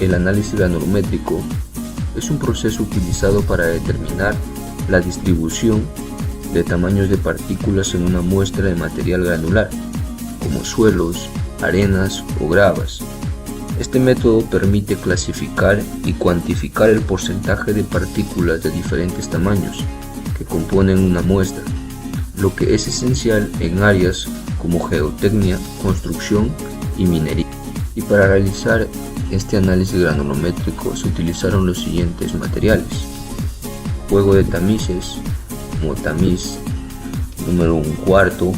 El análisis granulométrico es un proceso utilizado para determinar la distribución de tamaños de partículas en una muestra de material granular, como suelos, arenas o gravas. Este método permite clasificar y cuantificar el porcentaje de partículas de diferentes tamaños que componen una muestra, lo que es esencial en áreas como geotecnia, construcción y minería. Y para realizar este análisis granulométrico se utilizaron los siguientes materiales: juego de tamices, como tamiz número 1/4,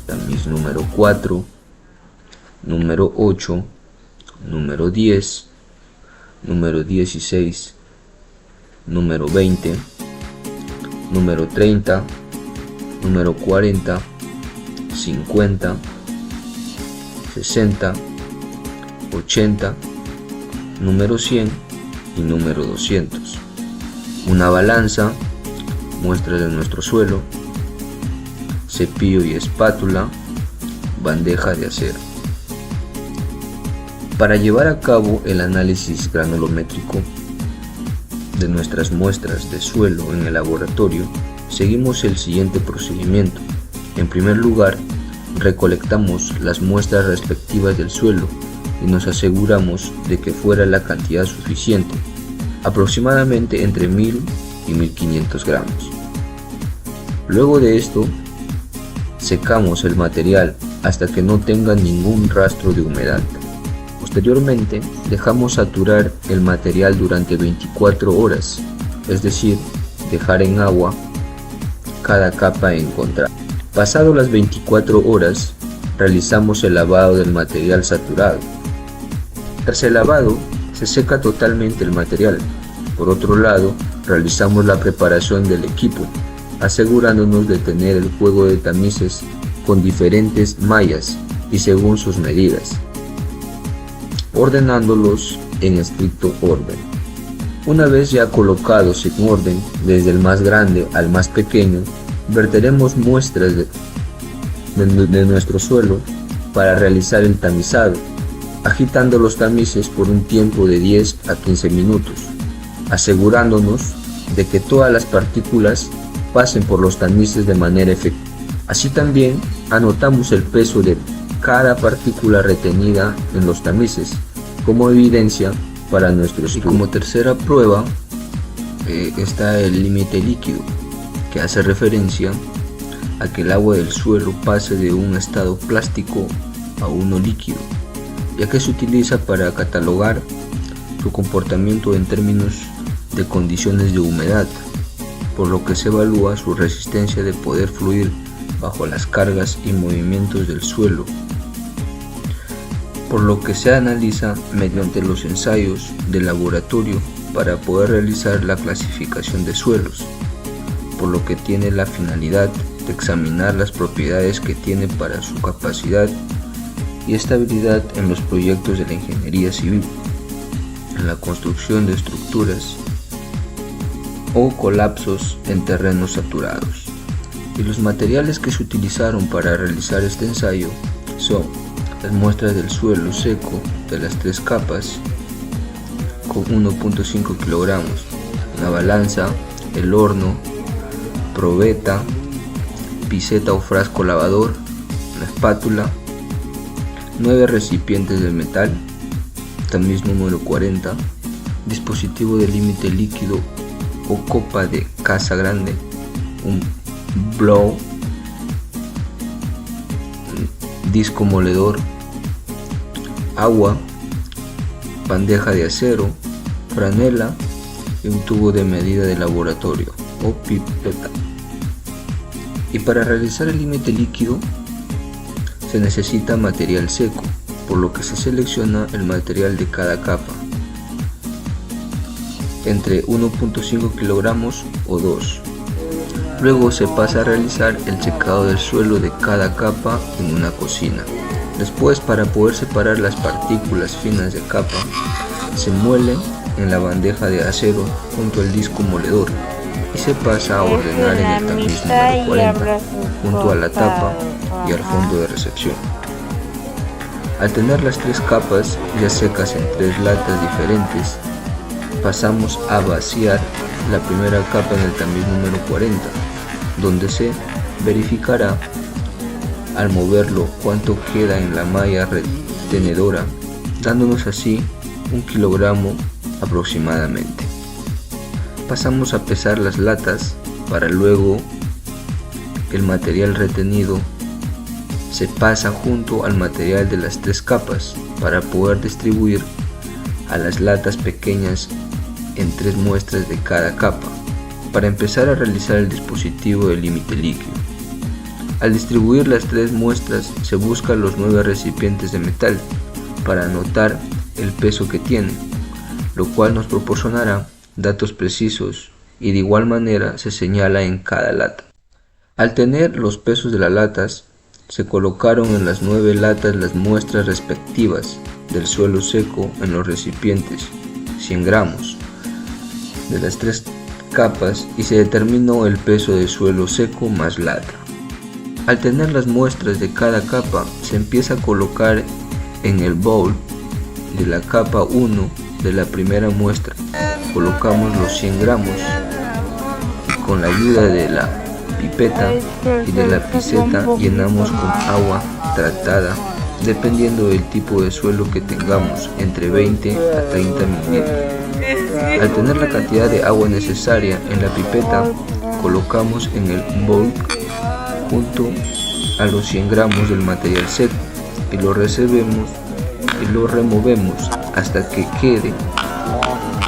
tamiz número 4, número 8, número 10, número 16, número 20, número 30, número 40, 50, 60, 80, número 100 y número 200. Una balanza, muestras de nuestro suelo, cepillo y espátula, bandeja de acero. Para llevar a cabo el análisis granulométrico de nuestras muestras de suelo en el laboratorio, seguimos el siguiente procedimiento. En primer lugar, recolectamos las muestras respectivas del suelo y nos aseguramos de que fuera la cantidad suficiente, aproximadamente entre 1000 y 1500 gramos. Luego de esto, secamos el material hasta que no tenga ningún rastro de humedad. Posteriormente, dejamos saturar el material durante 24 horas, es decir, dejar en agua cada capa encontrada. Pasado las 24 horas, realizamos el lavado del material saturado. Tras el lavado, se seca totalmente el material. Por otro lado, realizamos la preparación del equipo, asegurándonos de tener el juego de tamices con diferentes mallas y según sus medidas, ordenándolos en estricto orden. Una vez ya colocados en orden, desde el más grande al más pequeño, verteremos muestras de nuestro suelo para realizar el tamizado, agitando los tamices por un tiempo de 10 a 15 minutos, asegurándonos de que todas las partículas pasen por los tamices de manera efectiva. Así también anotamos el peso de cada partícula retenida en los tamices como evidencia para nuestro estudio. Y como tercera prueba está el límite líquido, que hace referencia a que el agua del suelo pase de un estado plástico a uno líquido, ya que se utiliza para catalogar su comportamiento en términos de condiciones de humedad, por lo que se evalúa su resistencia de poder fluir bajo las cargas y movimientos del suelo, por lo que se analiza mediante los ensayos de laboratorio para poder realizar la clasificación de suelos, por lo que tiene la finalidad de examinar las propiedades que tiene para su capacidad y estabilidad en los proyectos de la ingeniería civil, en la construcción de estructuras o colapsos en terrenos saturados. Y los materiales que se utilizaron para realizar este ensayo son las muestras del suelo seco de las 3 capas con 1.5 kilogramos, una balanza, el horno, probeta, piseta o frasco lavador, una espátula, 9 recipientes de metal, tamiz número 40, dispositivo de límite líquido o copa de casa grande, un blow, disco moledor, agua, bandeja de acero, franela y un tubo de medida de laboratorio o pipeta. Y para realizar el límite líquido se necesita material seco, por lo que se selecciona el material de cada capa, entre 1.5 kilogramos o 2. Luego se pasa a realizar el secado del suelo de cada capa en una cocina. Después, para poder separar las partículas finas de capa, se muelen en la bandeja de acero junto al disco moledor y se pasa a ordenar en el tamiz número 40 junto a la tapa y al fondo de recepción. Al tener las 3 capas ya secas en 3 latas diferentes, pasamos a vaciar la primera capa en el tamiz número 40, donde se verificará al moverlo cuánto queda en la malla retenedora, dándonos así 1 kilogramo aproximadamente. Pasamos a pesar las latas para luego el material retenido se pasa junto al material de las 3 capas para poder distribuir a las latas pequeñas en 3 muestras de cada capa para empezar a realizar el dispositivo de límite líquido. Al distribuir las 3 muestras se buscan los 9 recipientes de metal para anotar el peso que tienen, lo cual nos proporcionará datos precisos y de igual manera se señala en cada lata. Al tener los pesos de las latas, se colocaron en las 9 latas las muestras respectivas del suelo seco en los recipientes, 100 gramos, de las 3 capas y se determinó el peso de suelo seco más lata. Al tener las muestras de cada capa, se empieza a colocar en el bowl de la capa 1 de la primera muestra. Colocamos los 100 gramos y con la ayuda de la pipeta y de la piseta llenamos con agua tratada dependiendo del tipo de suelo que tengamos, entre 20 a 30 mililitros. Al tener la cantidad de agua necesaria en la pipeta, colocamos en el bowl junto a los 100 gramos del material seco y lo removemos hasta que quede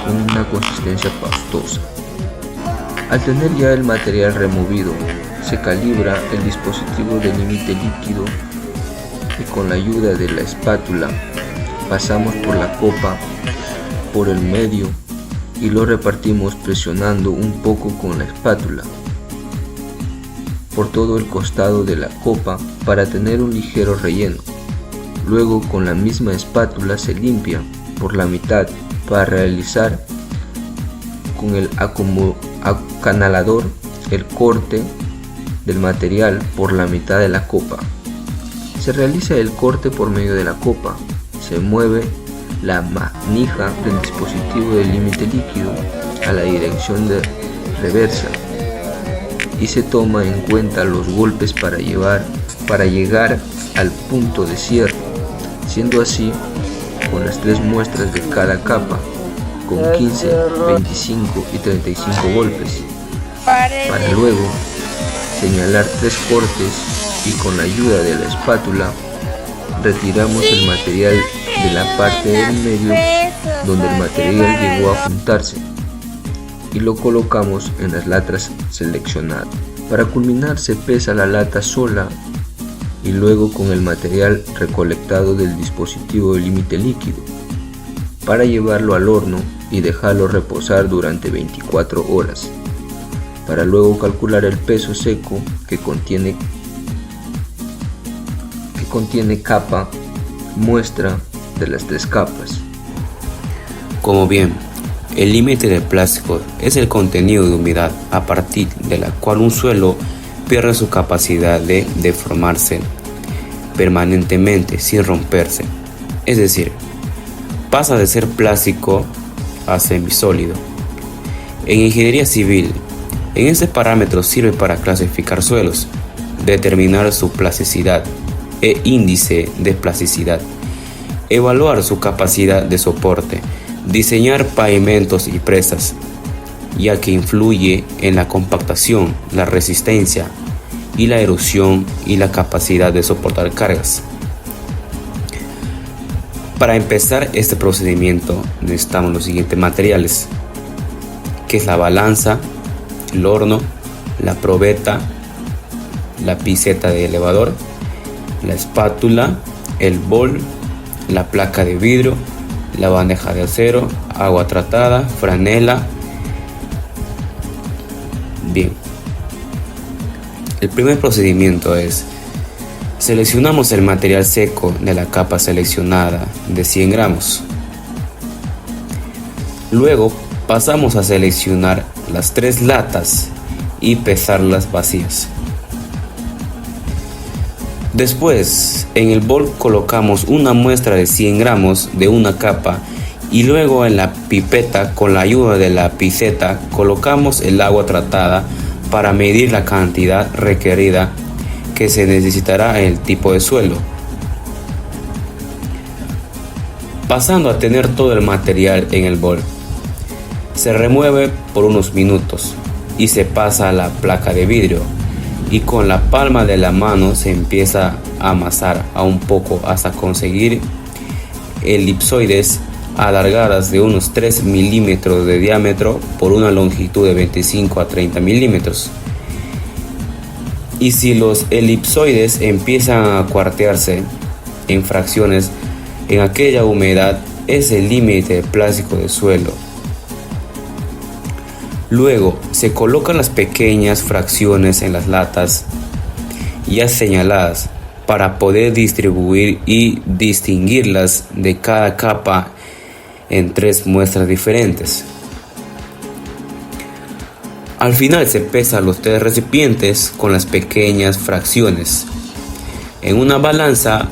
con una consistencia pastosa. Al tener ya el material removido, se calibra el dispositivo de límite líquido y con la ayuda de la espátula pasamos por la copa por el medio y lo repartimos presionando un poco con la espátula por todo el costado de la copa para tener un ligero relleno. Luego con la misma espátula se limpia por la mitad para realizar con el acanalador el corte del material por la mitad de la copa. Se realiza el corte por medio de la copa, se mueve la manija del dispositivo de límite líquido a la dirección de reversa y se toma en cuenta los golpes para llegar al punto de cierre, siendo así con las 3 muestras de cada capa con 15, 25 y 35 golpes, para luego señalar 3 cortes y con la ayuda de la espátula retiramos el material de la parte del medio donde el material llegó a juntarse y lo colocamos en las latas seleccionadas. Para culminar se pesa la lata sola y luego con el material recolectado del dispositivo de límite líquido para llevarlo al horno y dejarlo reposar durante 24 horas para luego calcular el peso seco que contiene capa muestra de las 3 capas. Como bien, el límite del plástico es el contenido de humedad a partir de la cual un suelo pierde su capacidad de deformarse permanentemente sin romperse, es decir, pasa de ser plástico a semisólido. En ingeniería civil, en este parámetro sirve para clasificar suelos, determinar su plasticidad e índice de plasticidad, evaluar su capacidad de soporte, diseñar pavimentos y presas, ya que influye en la compactación, la resistencia y la erosión y la capacidad de soportar cargas. Para empezar este procedimiento necesitamos los siguientes materiales, que es la balanza, el horno, la probeta, la piseta de elevador, la espátula, el bol, la placa de vidrio, la bandeja de acero, agua tratada, franela. Bien, el primer procedimiento es: seleccionamos el material seco de la capa seleccionada de 100 gramos. Luego pasamos a seleccionar las 3 latas y pesarlas vacías. Después, en el bol colocamos una muestra de 100 gramos de una capa y luego en la pipeta, con la ayuda de la piceta, colocamos el agua tratada para medir la cantidad requerida que se necesitará en el tipo de suelo. Pasando a tener todo el material en el bol, se remueve por unos minutos y se pasa a la placa de vidrio y con la palma de la mano se empieza a amasar a un poco hasta conseguir elipsoides alargadas de unos 3 milímetros de diámetro por una longitud de 25 a 30 milímetros. Y si los elipsoides empiezan a cuartearse en fracciones, en aquella humedad es el límite plástico del suelo. Luego se colocan las pequeñas fracciones en las latas ya señaladas para poder distribuir y distinguirlas de cada capa en 3 muestras diferentes. Al final se pesan los 3 recipientes con las pequeñas fracciones en una balanza